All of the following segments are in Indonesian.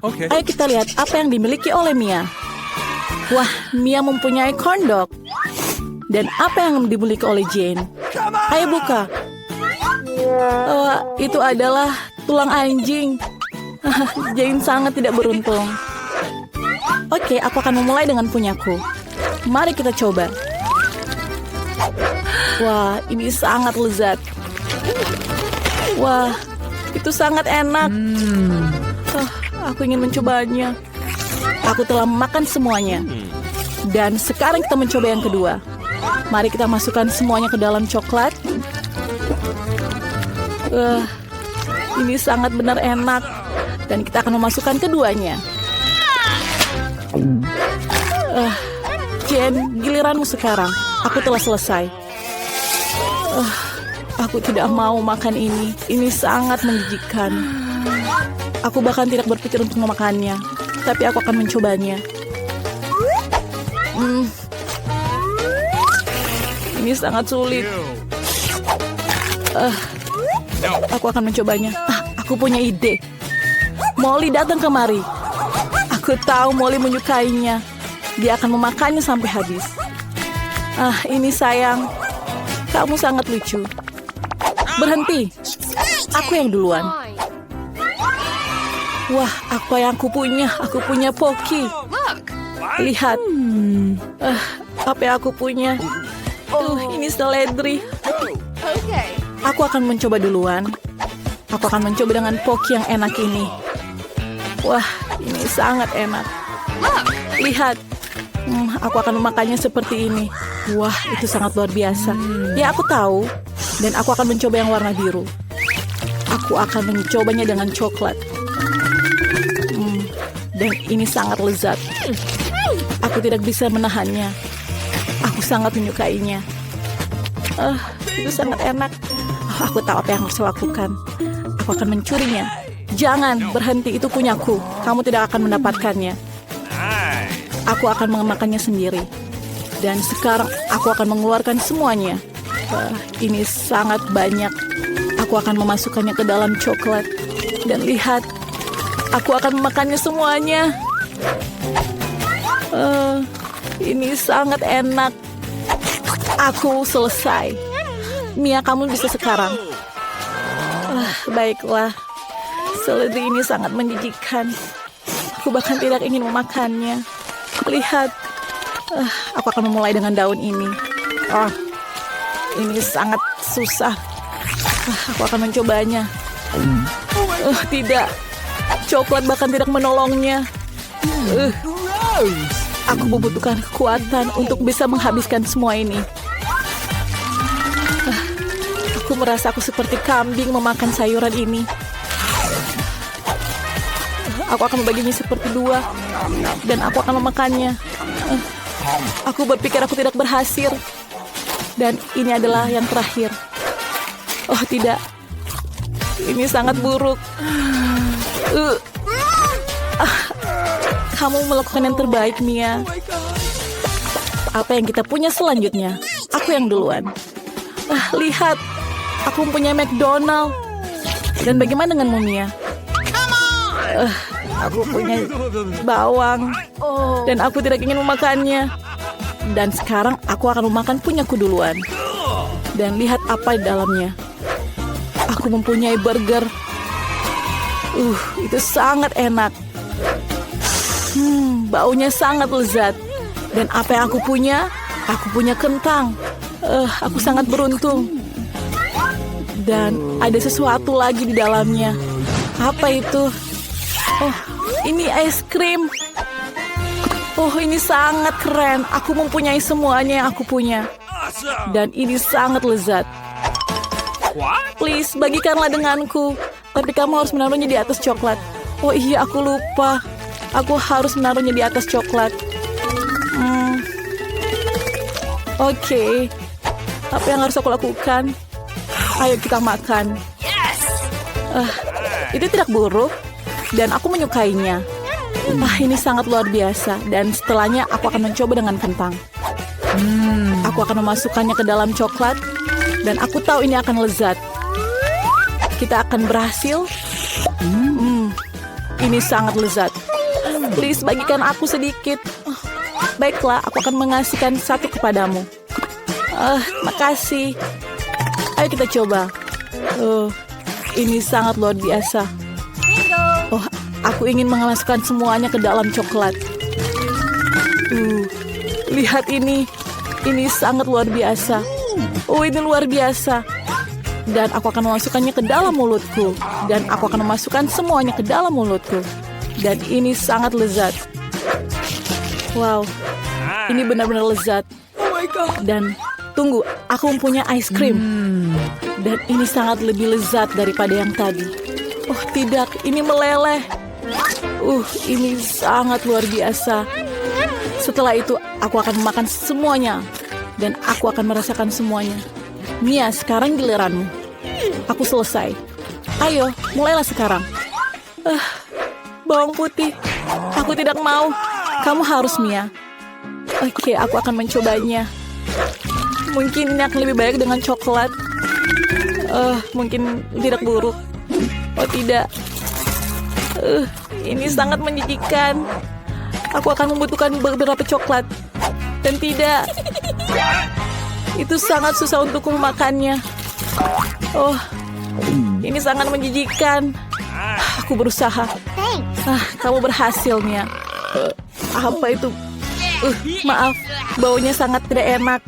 Oke. Ayo kita lihat apa yang dimiliki oleh Mia. Wah, Mia mempunyai corn dog. Dan apa yang dimiliki oleh Jane? Ayo buka. Itu adalah tulang anjing. Jane sangat tidak beruntung. Oke, aku akan memulai dengan punyaku. Mari kita coba. Wah, ini sangat lezat. Wah, itu sangat enak. Aku ingin mencobanya. Aku telah makan semuanya. Dan sekarang kita mencoba yang kedua. Mari kita masukkan semuanya ke dalam coklat. Ini sangat benar enak. Dan kita akan memasukkan keduanya. Jen, giliranmu sekarang. Aku telah selesai. Aku tidak mau makan ini. Ini sangat menjijikkan. Aku bahkan tidak berpikir untuk memakannya. Tapi aku akan mencobanya. Ini sangat sulit. Aku akan mencobanya. Aku punya ide. Molly datang kemari. Aku tahu Molly menyukainya. Dia akan memakannya sampai habis. Ini sayang. Kamu sangat lucu. Berhenti. Aku yang duluan. Wah, apa yang aku punya? Aku punya Pocky. Lihat. Apa yang aku punya? Ini seledri. Aku akan mencoba duluan. Aku akan mencoba dengan Pocky yang enak ini. Wah, ini sangat enak. Lihat. Aku akan memakannya seperti ini. Wah, itu sangat luar biasa. Ya, aku tahu. Dan aku akan mencoba yang warna biru. Aku akan mencobanya dengan coklat. Dan ini sangat lezat. Aku tidak bisa menahannya. Aku sangat menyukainya. Itu sangat enak. Aku tahu apa yang harus lakukan. Aku akan mencurinya. Jangan, berhenti, itu punyaku. Kamu tidak akan mendapatkannya. Aku akan memakannya sendiri. Dan sekarang aku akan mengeluarkan semuanya. Ini sangat banyak. Aku akan memasukkannya ke dalam coklat. Dan lihat, aku akan memakannya semuanya. Ini sangat enak. Aku selesai. Mia, kamu bisa sekarang. Baiklah. Seledri ini sangat menjijikkan. Aku bahkan tidak ingin memakannya. Lihat. Aku akan memulai dengan daun ini. Ini sangat susah. Aku akan mencobanya. Tidak. Coklat bahkan tidak menolongnya. Aku membutuhkan kekuatan untuk bisa menghabiskan semua ini. Aku merasa aku seperti kambing memakan sayuran ini. Aku akan membaginya seperti dua. Dan aku akan memakannya. Aku berpikir aku tidak berhasil. Dan ini adalah yang terakhir. Oh tidak. Ini sangat buruk. Kamu melakukan yang terbaik, Mia. Apa yang kita punya selanjutnya? Aku yang duluan. Lihat. Aku mempunyai McDonald. Dan bagaimana denganmu, Mia? Aku punya bawang. Dan aku tidak ingin memakannya. Dan sekarang aku akan memakan punyaku duluan. Dan lihat apa di dalamnya. Aku mempunyai burger. Itu sangat enak. Baunya sangat lezat. Dan apa yang aku punya? Aku punya kentang. Aku sangat beruntung. Dan ada sesuatu lagi di dalamnya. Apa itu? Ini es krim. Ini sangat keren. Aku mempunyai semuanya yang aku punya. Dan ini sangat lezat. Please, bagikanlah denganku. Tapi kamu harus menaruhnya di atas coklat. Oh iya, aku lupa. Aku harus menaruhnya di atas coklat. Oke. Apa yang harus aku lakukan? Ayo kita makan. Itu tidak buruk. Dan aku menyukainya. Ini sangat luar biasa. Dan setelahnya aku akan mencoba dengan kentang. Aku akan memasukkannya ke dalam coklat. Dan aku tahu ini akan lezat. Kita akan berhasil. ini sangat lezat. Please bagikan aku sedikit. Baiklah, aku akan mengasihkan satu kepadamu. Makasih. Ayo kita coba. Ini sangat luar biasa. Aku ingin memasukkan semuanya ke dalam coklat. Lihat ini. Ini sangat luar biasa. Ini luar biasa. Dan aku akan memasukkannya ke dalam mulutku. Dan aku akan memasukkan semuanya ke dalam mulutku. Dan ini sangat lezat. Wow. Ini benar-benar lezat. Dan tunggu, aku mempunyai ice cream. Dan ini sangat lebih lezat daripada yang tadi. Oh tidak, ini meleleh. Ini sangat luar biasa. Setelah itu, aku akan memakan semuanya. Dan aku akan merasakan semuanya. Mia, sekarang giliranmu. Aku selesai. Ayo, mulailah sekarang. Bawang putih. Aku tidak mau. Kamu harus, Mia. Oke, aku akan mencobanya. Mungkin ini akan lebih baik dengan coklat. Mungkin tidak buruk. Oh tidak. Ini sangat menjijikan. Aku akan membutuhkan beberapa coklat. Dan tidak. Itu sangat susah untukku memakannya. Ini sangat menjijikan. Aku berusaha. Kamu berhasil, Mia. Apa itu? Maaf, baunya sangat tidak enak.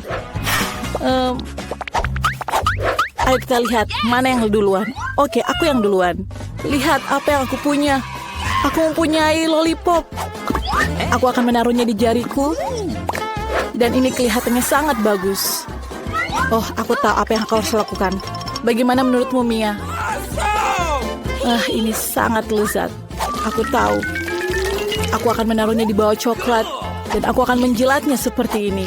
Ayo kita lihat mana yang duluan. Oke, aku yang duluan. Lihat apa yang aku punya. Aku mempunyai lollipop. Aku akan menaruhnya di jariku. Dan ini kelihatannya sangat bagus. Aku tahu apa yang aku harus lakukan. Bagaimana menurutmu, Mia? Ini sangat lezat. Aku tahu. Aku akan menaruhnya di bawah coklat. Dan aku akan menjilatnya seperti ini.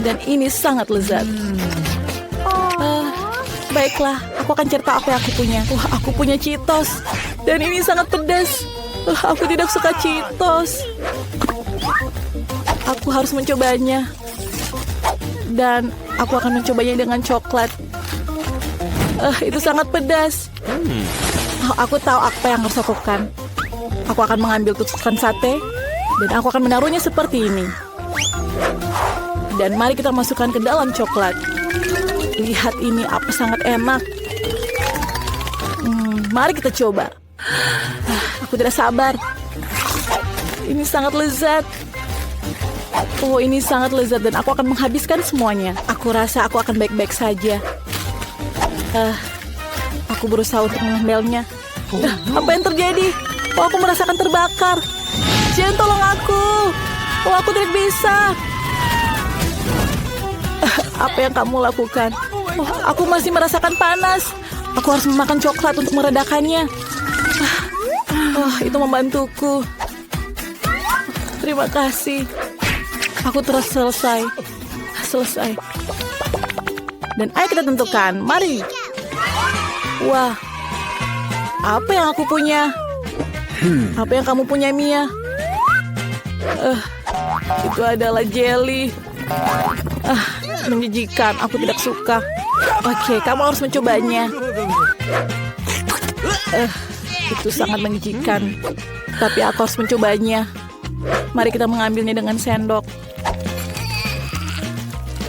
Dan ini sangat lezat. Baiklah, aku akan cerita apa yang aku punya. Aku punya Cheetos. Dan ini sangat pedas. Aku tidak suka Cheetos. Aku harus mencobanya. Dan aku akan mencobanya dengan coklat. Itu sangat pedas. Aku tahu apa yang harus aku lakukan. Aku akan mengambil tusukan sate. Dan aku akan menaruhnya seperti ini. Dan mari kita masukkan ke dalam coklat. Lihat ini, apa sangat enak. Mari kita coba. Aku tidak sabar. Ini sangat lezat. Ini sangat lezat dan aku akan menghabiskan semuanya. Aku rasa aku akan baik-baik saja. Aku berusaha untuk mengambilnya. Apa yang terjadi? Aku merasakan terbakar. Jangan tolong aku. Aku tidak bisa. Apa yang kamu lakukan? Aku masih merasakan panas. Aku harus memakan coklat untuk meredakannya. Itu membantuku. Terima kasih. Aku terus selesai. Dan ayo kita tentukan. Mari. Wah. Apa yang aku punya? Apa yang kamu punya, Mia? Itu adalah jelly. Menjijikan. Aku tidak suka. Oke, kamu harus mencobanya. Itu sangat menjijikan. Tapi aku harus mencobanya. Mari kita mengambilnya dengan sendok.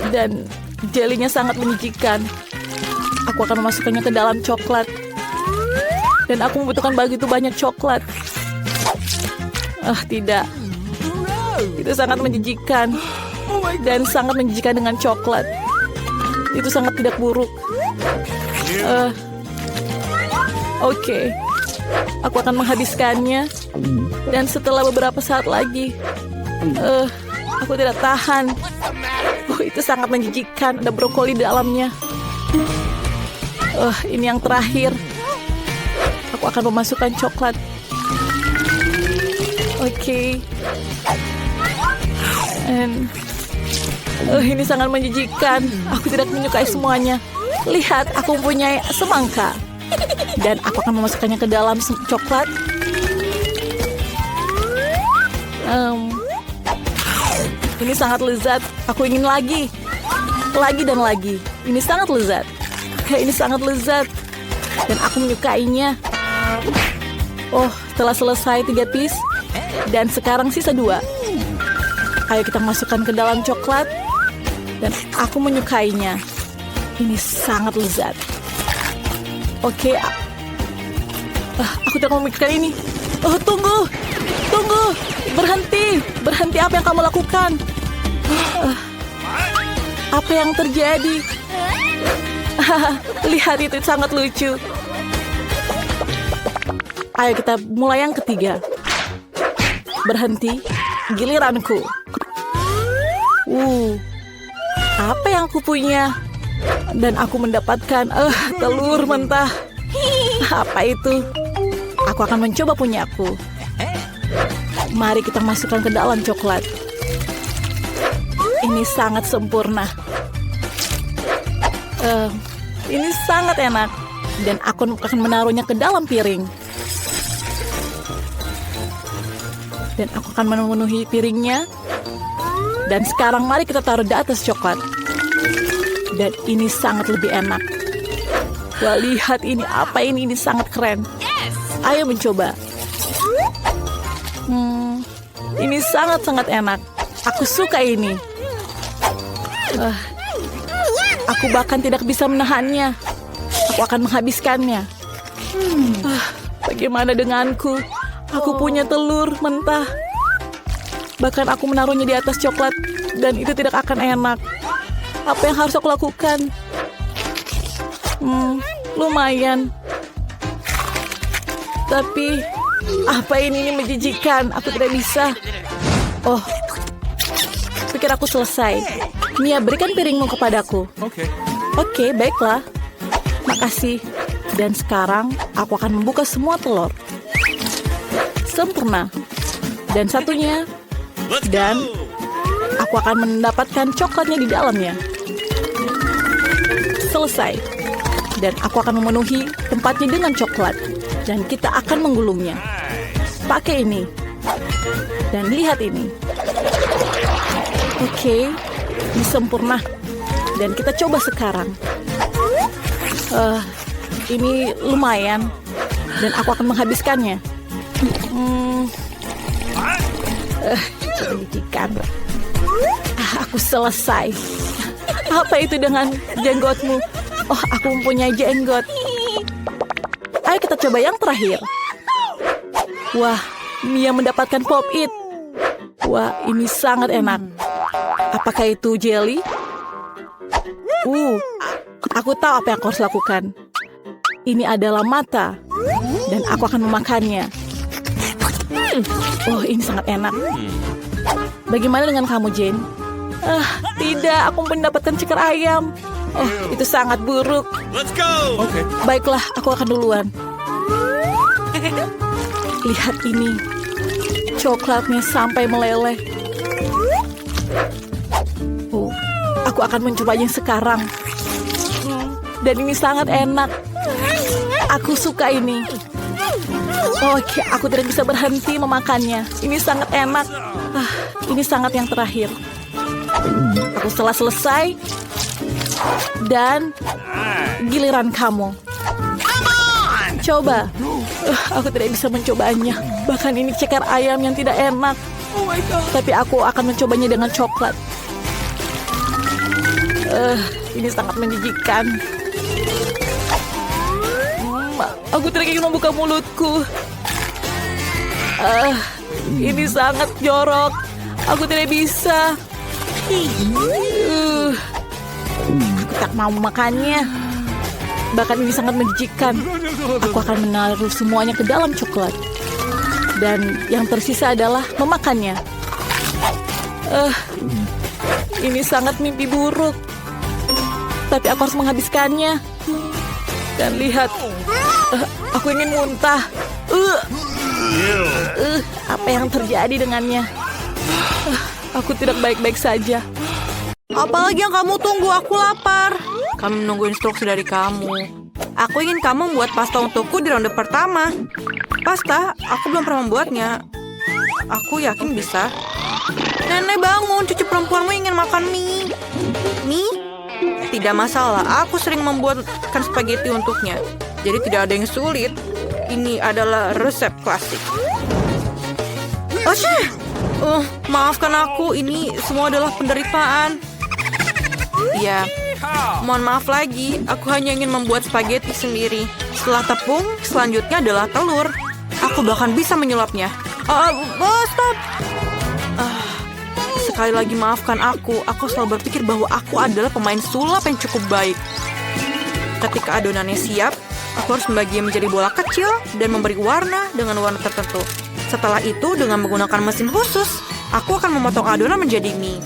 Dan jelinya sangat menjijikan. Aku akan memasukkannya ke dalam coklat. Dan aku membutuhkan begitu banyak coklat. Tidak. Itu sangat menjijikan. Dan sangat menjijikan dengan coklat. Itu sangat tidak buruk. Oke. Aku akan menghabiskannya. Dan setelah beberapa saat lagi. Aku tidak tahan. Itu sangat menjijikan. Ada brokoli di dalamnya. Ini yang terakhir. Aku akan memasukkan coklat. Oke. Ini sangat menjijikan. Aku tidak menyukai semuanya. Lihat, aku mempunyai semangka. Dan aku akan memasukkannya ke dalam coklat. Ini sangat lezat. Aku ingin lagi. Lagi dan lagi. Ini sangat lezat. Ini sangat lezat. Dan aku menyukainya. telah selesai 3 piece. Dan sekarang sisa 2. Ayo kita masukkan ke dalam coklat. Dan aku menyukainya. Ini sangat lezat. Oke. Aku tidak mau memikirkan ini. Tunggu. Berhenti apa yang kamu lakukan? Apa yang terjadi? Lihat, itu sangat lucu. Ayo kita mulai yang ketiga. Berhenti, giliranku. Apa yang aku punya? Dan aku mendapatkan telur mentah. Apa itu? Aku akan mencoba punyaku. Mari kita masukkan ke dalam coklat. Ini sangat sempurna. Ini sangat enak. Dan aku akan menaruhnya ke dalam piring. Dan aku akan memenuhi piringnya. Dan sekarang mari kita taruh di atas coklat. Dan ini sangat lebih enak. Wah, lihat ini. Apa ini? Ini sangat keren. Ayo mencoba. Ini sangat-sangat enak. Aku suka ini. Aku bahkan tidak bisa menahannya. Aku akan menghabiskannya. Bagaimana denganku? Aku punya telur mentah. Bahkan aku menaruhnya di atas coklat. Dan itu tidak akan enak. Apa yang harus aku lakukan? Lumayan. Tapi apa ini menjijikan? Aku tidak bisa. Pikir aku selesai. Mia, berikan piringmu kepadaku. Oke, baiklah. Makasih. Dan sekarang aku akan membuka semua telur. Sempurna. Dan satunya. Dan aku akan mendapatkan coklatnya di dalamnya. Selesai. Dan aku akan memenuhi tempatnya dengan coklat. Dan kita akan menggulungnya. Pakai ini. Dan lihat ini. Oke. Ini sempurna. Dan kita coba sekarang. Ini lumayan. Dan aku akan menghabiskannya. Pendidikan. Aku selesai. Apa itu dengan jenggotmu? Aku mempunyai jenggot. Ayo kita coba yang terakhir. Wah, Mia mendapatkan pop-it. Wah, ini sangat enak. Apakah itu jelly? Aku tahu apa yang aku harus lakukan. Ini adalah mata. Dan aku akan memakannya. Ini sangat enak. Bagaimana dengan kamu, Jane? Tidak, aku mendapatkan ceker ayam. Itu sangat buruk. Let's go. Okay. Baiklah, aku akan duluan. Lihat ini. Coklatnya sampai meleleh. Aku akan mencobanya sekarang. Dan ini sangat enak. Aku suka ini. Oke, aku tidak bisa berhenti memakannya. Ini sangat enak. Ini sangat yang terakhir. Aku telah selesai. Dan giliran kamu. Coba. Aku tidak bisa mencobanya. Bahkan ini ceker ayam yang tidak enak. Tapi aku akan mencobanya dengan coklat. Ini sangat menjijikan. Aku tidak ingin membuka mulutku. Ini sangat jorok. Aku tidak bisa. Aku tak mau memakannya. Bahkan ini sangat menjijikan. Aku akan menaruh semuanya ke dalam coklat. Dan yang tersisa adalah memakannya. Ini sangat mimpi buruk. Tapi aku harus menghabiskannya. Dan lihat, aku ingin muntah. Apa yang terjadi dengannya? Aku tidak baik-baik saja. Apalagi yang kamu tunggu? Aku lapar. Kami menunggu instruksi dari kamu. Aku ingin kamu membuat pasta untukku di ronde pertama. Pasta? Aku belum pernah membuatnya. Aku yakin bisa. Nenek bangun, cucu perempuanmu ingin makan mie. Mie? Tidak masalah, aku sering membuatkan spaghetti untuknya. Jadi tidak ada yang sulit. Ini adalah resep klasik. Maafkan aku, ini semua adalah penderitaan. Ya, mohon maaf lagi. Aku hanya ingin membuat spaghetti sendiri. Setelah tepung, selanjutnya adalah telur. Aku bahkan bisa menyulapnya. Stop! Sekali lagi maafkan aku. Aku selalu berpikir bahwa aku adalah pemain sulap yang cukup baik. Ketika adonannya siap, aku harus membaginya menjadi bola kecil dan memberi warna dengan warna tertentu. Setelah itu, dengan menggunakan mesin khusus, aku akan memotong adonan menjadi mie.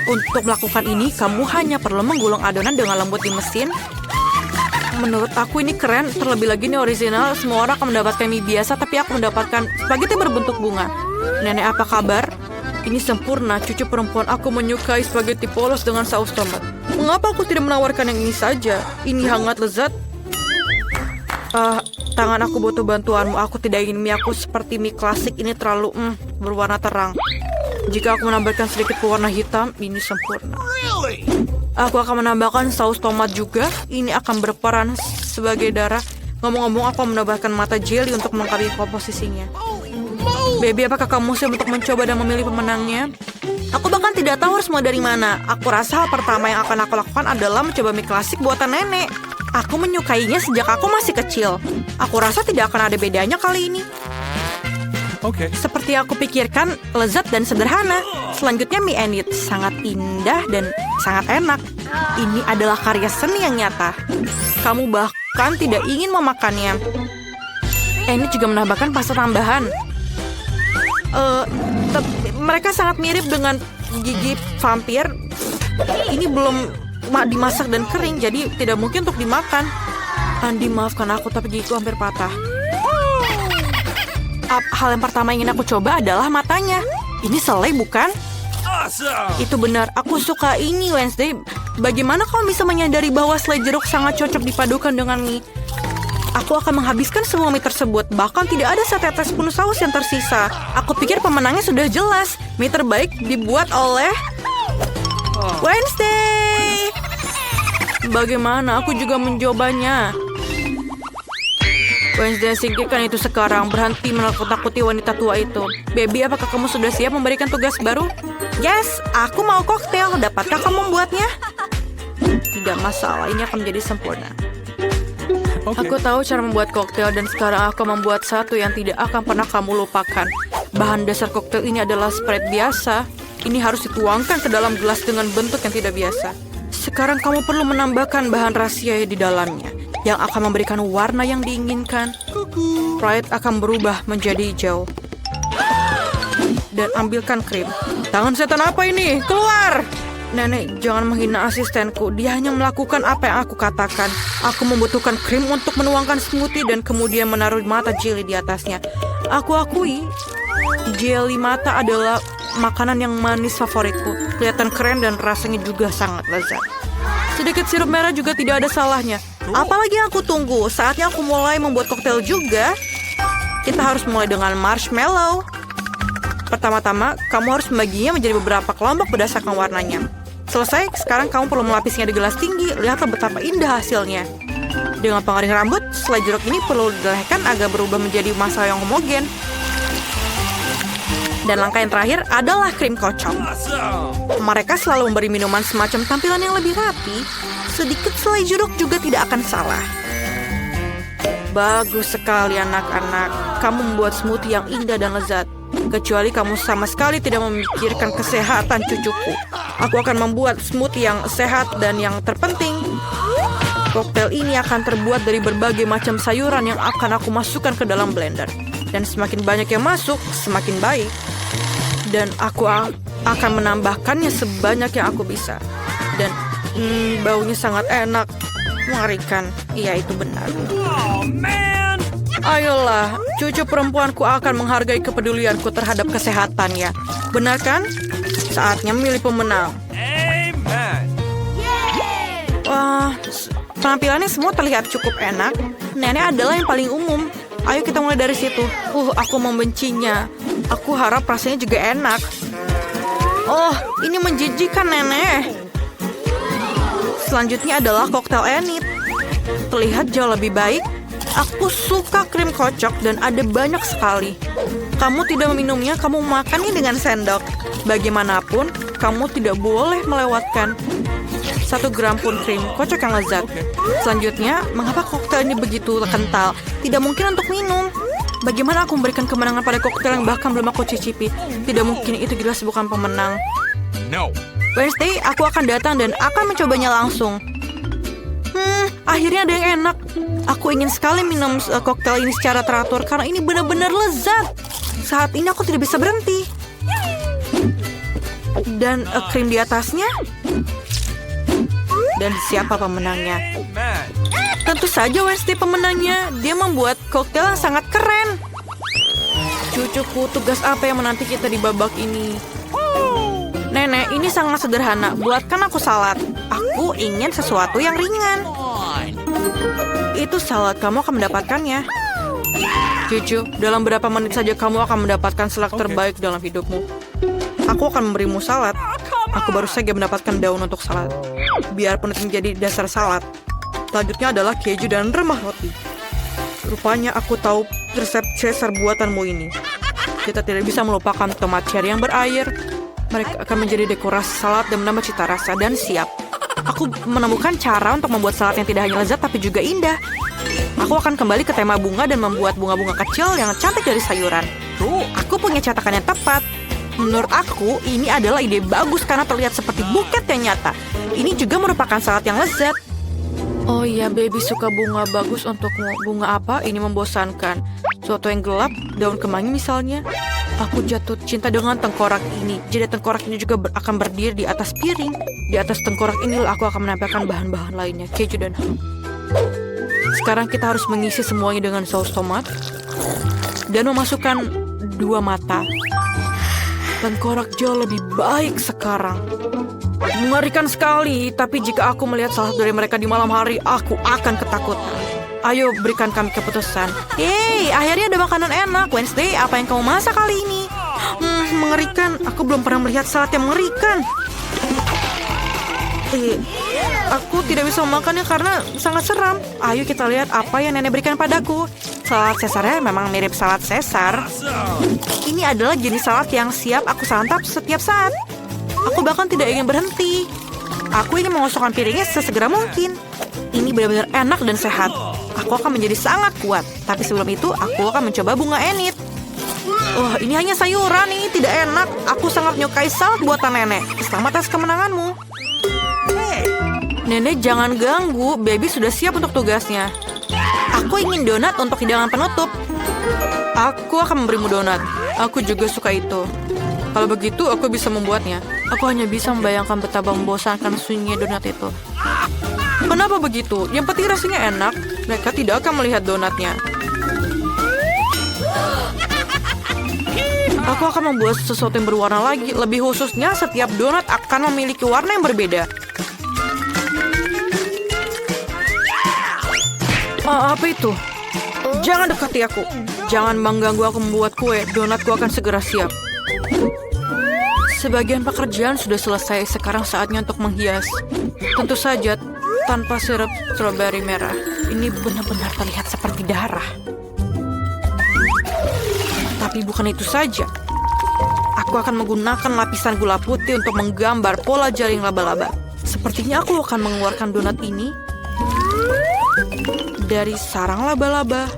Untuk melakukan ini, kamu hanya perlu menggulung adonan dengan lembut di mesin. Menurut aku ini keren, terlebih lagi ini original. Semua orang akan mendapatkan mie biasa, tapi aku mendapatkan spaghetti berbentuk bunga. Nenek, apa kabar? Ini sempurna, cucu perempuan aku menyukai spaghetti polos dengan saus tomat. Mengapa aku tidak menawarkan yang ini saja? Ini hangat lezat. Tangan aku butuh bantuanmu. Aku tidak ingin mie aku seperti mie klasik ini terlalu berwarna terang. Jika aku menambahkan sedikit pewarna hitam, ini sempurna. Aku akan menambahkan saus tomat juga. Ini akan berperan sebagai darah. Ngomong-ngomong, aku menambahkan mata jelly untuk melengkapi komposisinya. Baby, apakah kamu siap untuk mencoba dan memilih pemenangnya? Aku bahkan tidak tahu harus mulai dari mana. Aku rasa hal pertama yang akan aku lakukan adalah mencoba mie klasik buatan nenek. Aku menyukainya sejak aku masih kecil. Aku rasa tidak akan ada bedanya kali ini. Oke. Seperti aku pikirkan, lezat dan sederhana. Selanjutnya mie enit, sangat indah dan sangat enak. Ini adalah karya seni yang nyata. Kamu bahkan tidak ingin memakannya. Enit juga menambahkan pasta tambahan. Mereka sangat mirip dengan gigi vampir. Ini belum dimasak dan kering, jadi tidak mungkin untuk dimakan. Andi, maafkan aku, tapi gigiku hampir patah. Hal yang pertama yang ingin aku coba adalah matanya. Ini selai, bukan? Itu benar, aku suka ini, Wednesday. Bagaimana kamu bisa menyadari bahwa selai jeruk sangat cocok dipadukan dengan mie? Aku akan menghabiskan semua mie tersebut. Bahkan tidak ada setetes pun saus yang tersisa. Aku pikir pemenangnya sudah jelas. Mie terbaik dibuat oleh Wednesday. Bagaimana? Aku juga mencobanya. Wednesday, singkirkan itu sekarang. Berhenti menakut-nakuti wanita tua itu. Baby, apakah kamu sudah siap memberikan tugas baru? Yes, aku mau koktail. Dapatkah kamu membuatnya? Tidak masalah, ini akan menjadi sempurna. Aku tahu cara membuat koktail dan sekarang aku membuat satu yang tidak akan pernah kamu lupakan. Bahan dasar koktail ini adalah Sprite biasa. Ini harus dituangkan ke dalam gelas dengan bentuk yang tidak biasa. Sekarang kamu perlu menambahkan bahan rahasia di dalamnya yang akan memberikan warna yang diinginkan. Sprite akan berubah menjadi hijau. Dan ambilkan krim. Tangan setan apa ini? Keluar! Nenek, jangan menghina asistenku. Dia hanya melakukan apa yang aku katakan. Aku membutuhkan krim untuk menuangkan smoothie dan kemudian menaruh mata jelly di atasnya. Aku akui, jelly mata adalah makanan yang manis favoritku. Kelihatan keren dan rasanya juga sangat lezat. Sedikit sirup merah juga tidak ada salahnya. Apalagi yang aku tunggu? Saatnya aku mulai membuat koktail juga. Kita harus mulai dengan marshmallow. Pertama-tama, kamu harus membaginya menjadi beberapa kelompok berdasarkan warnanya. Selesai, sekarang kamu perlu melapisnya di gelas tinggi. Lihatlah betapa indah hasilnya. Dengan pengering rambut, selai jeruk ini perlu dilelehkan agar berubah menjadi massa yang homogen. Dan langkah yang terakhir adalah krim kocok. Mereka selalu memberi minuman semacam tampilan yang lebih rapi. Sedikit selai jeruk juga tidak akan salah. Bagus sekali anak-anak. Kamu membuat smoothie yang indah dan lezat. Kecuali kamu sama sekali tidak memikirkan kesehatan cucuku. Aku akan membuat smoothie yang sehat dan yang terpenting, koktail ini akan terbuat dari berbagai macam sayuran yang akan aku masukkan ke dalam blender. Dan semakin banyak yang masuk, semakin baik. Dan aku akan menambahkannya sebanyak yang aku bisa. Dan baunya sangat enak. Mengerikan. Iya, itu benar. Oh, man! Ayolah, cucu perempuanku akan menghargai kepedulianku terhadap kesehatannya. Benar kan? Saatnya memilih pemenang. Amen! Wah, penampilannya semua terlihat cukup enak. Nenek adalah yang paling umum. Ayo kita mulai dari situ. Aku membencinya. Aku harap rasanya juga enak. Oh, ini menjijikan, Nenek. Selanjutnya adalah koktail enit. Terlihat jauh lebih baik. Aku suka krim kocok dan ada banyak sekali. Kamu tidak meminumnya, kamu makannya dengan sendok. Bagaimanapun, kamu tidak boleh melewatkan 1 gram pun krim kocok yang lezat. Selanjutnya, mengapa koktail ini begitu kental? Tidak mungkin untuk minum. Bagaimana aku memberikan kemenangan pada koktail yang bahkan belum aku cicipi? Tidak mungkin, itu jelas bukan pemenang. No. Wednesday, aku akan datang dan akan mencobanya langsung. Akhirnya ada yang enak. Aku ingin sekali minum koktail ini secara teratur karena ini benar-benar lezat. Saat ini aku tidak bisa berhenti. Dan krim di atasnya. Dan siapa pemenangnya? Man. Tentu saja Wednesday pemenangnya. Dia membuat koktail yang sangat keren. Cucuku, tugas apa yang menanti kita di babak ini? Nenek, ini sangat sederhana. Buatkan aku salad. Aku ingin sesuatu yang ringan. Itu salad, kamu akan mendapatkannya. Cucu, dalam berapa menit saja kamu akan mendapatkan salad terbaik dalam hidupmu. Aku akan memberimu salad. Aku baru saja mendapatkan daun untuk salad. Biarpun itu menjadi dasar salad. Selanjutnya adalah keju dan remah roti. Rupanya aku tahu resep Caesar buatanmu ini. Kita tidak bisa melupakan tomat cherry yang berair. Mereka akan menjadi dekorasi salad dan menambah cita rasa dan siap. Aku menemukan cara untuk membuat salad yang tidak hanya lezat tapi juga indah. Aku akan kembali ke tema bunga dan membuat bunga-bunga kecil yang cantik dari sayuran. Aku punya cetakan yang tepat. Menurut aku, ini adalah ide bagus karena terlihat seperti buket yang nyata. Ini juga merupakan salad yang lezat. Oh iya, baby suka bunga, bagus untukmu. Bunga apa? Ini membosankan. Suatu yang gelap, daun kemangi misalnya. Aku jatuh cinta dengan tengkorak ini. Jadi tengkorak ini juga akan berdiri di atas piring. Di atas tengkorak ini aku akan menempelkan bahan-bahan lainnya, keju dan ham. Sekarang kita harus mengisi semuanya dengan saus tomat. Dan memasukkan 2 mata. Tengkorak jauh lebih baik sekarang. Mengerikan sekali, tapi jika aku melihat salah satu dari mereka di malam hari, aku akan ketakutan. Ayo berikan kami keputusan. Yeay, akhirnya ada makanan enak. Wednesday, apa yang kamu masak kali ini? Mengerikan. Aku belum pernah melihat salad yang mengerikan. Aku tidak bisa memakannya karena sangat seram. Ayo kita lihat apa yang nenek berikan padaku. Salad Caesarnya memang mirip salad Caesar. Ini adalah jenis salad yang siap aku santap setiap saat. Aku bahkan tidak ingin berhenti. Aku ingin mengosongkan piringnya sesegera mungkin. Ini benar-benar enak dan sehat. Aku akan menjadi sangat kuat. Tapi sebelum itu, aku akan mencoba bunga enit. Wah, ini hanya sayuran, ini tidak enak. Aku sangat menyukai salad buatan nenek. Selamat atas kemenanganmu. Nenek, jangan ganggu. Baby sudah siap untuk tugasnya. Aku ingin donat untuk hidangan penutup. Aku akan memberimu donat. Aku juga suka itu. Kalau begitu, aku bisa membuatnya. Aku hanya bisa membayangkan betapa membosankan sunyinya donat itu. Kenapa begitu? Yang penting rasanya enak. Mereka tidak akan melihat donatnya. Aku akan membuat sesuatu yang berwarna lagi. Lebih khususnya, setiap donat akan memiliki warna yang berbeda. Apa itu? Jangan dekati aku. Jangan mengganggu aku membuat kue. Donatku akan segera siap. Sebagian pekerjaan sudah selesai. Sekarang saatnya untuk menghias. Tentu saja tanpa sirup stroberi merah. Ini benar-benar terlihat seperti darah. Tapi bukan itu saja. Aku akan menggunakan lapisan gula putih untuk menggambar pola jaring laba-laba. Sepertinya aku akan mengeluarkan donat ini dari sarang laba-laba.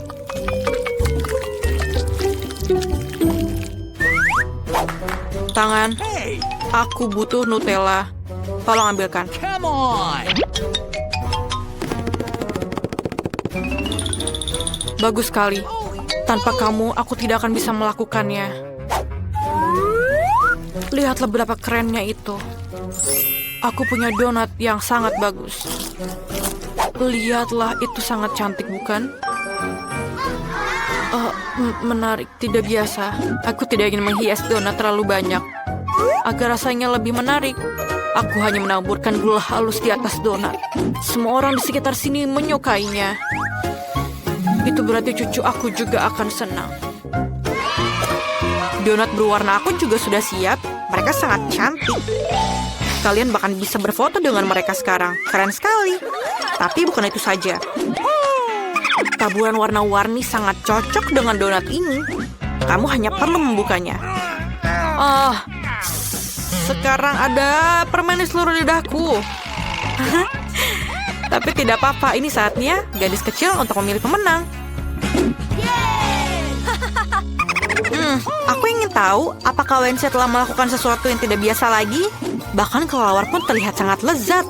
Tangan, aku butuh Nutella. Tolong ambilkan. Come on. Bagus sekali. Tanpa kamu, aku tidak akan bisa melakukannya. Lihatlah berapa kerennya itu. Aku punya donat yang sangat bagus. Lihatlah, itu sangat cantik, bukan? Menarik, tidak biasa. Aku tidak ingin menghias donat terlalu banyak. Agar rasanya lebih menarik, aku hanya menaburkan gula halus di atas donat. Semua orang di sekitar sini menyukainya. Itu berarti cucu aku juga akan senang. Donat berwarna aku juga sudah siap. Mereka sangat cantik. Kalian bahkan bisa berfoto dengan mereka sekarang. Keren sekali. Tapi bukan itu saja. Taburan warna-warni sangat cocok dengan donat ini. Kamu hanya perlu membukanya. Oh, sekarang ada permen di seluruh lidahku. Tapi tidak apa-apa, ini saatnya gadis kecil untuk memilih pemenang. Aku ingin tahu apakah Wednesday telah melakukan sesuatu yang tidak biasa lagi. Bahkan kelelawar pun terlihat sangat lezat.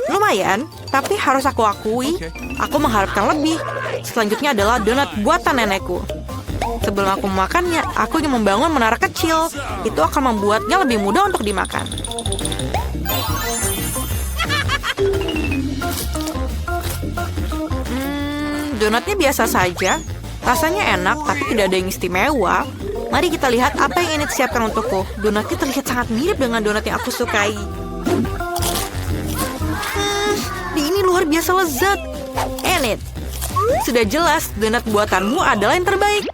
Lumayan, tapi harus aku akui, aku mengharapkan lebih. Selanjutnya adalah donat buatan nenekku. Sebelum aku memakannya, aku ingin membangun menara kecil. Itu akan membuatnya lebih mudah untuk dimakan. Donatnya biasa saja. Rasanya enak, tapi tidak ada yang istimewa. Mari kita lihat apa yang ini disiapkan untukku. Donatnya terlihat sangat mirip dengan donat yang aku sukai. Ini luar biasa lezat. Enid, sudah jelas donat buatanmu adalah yang terbaik.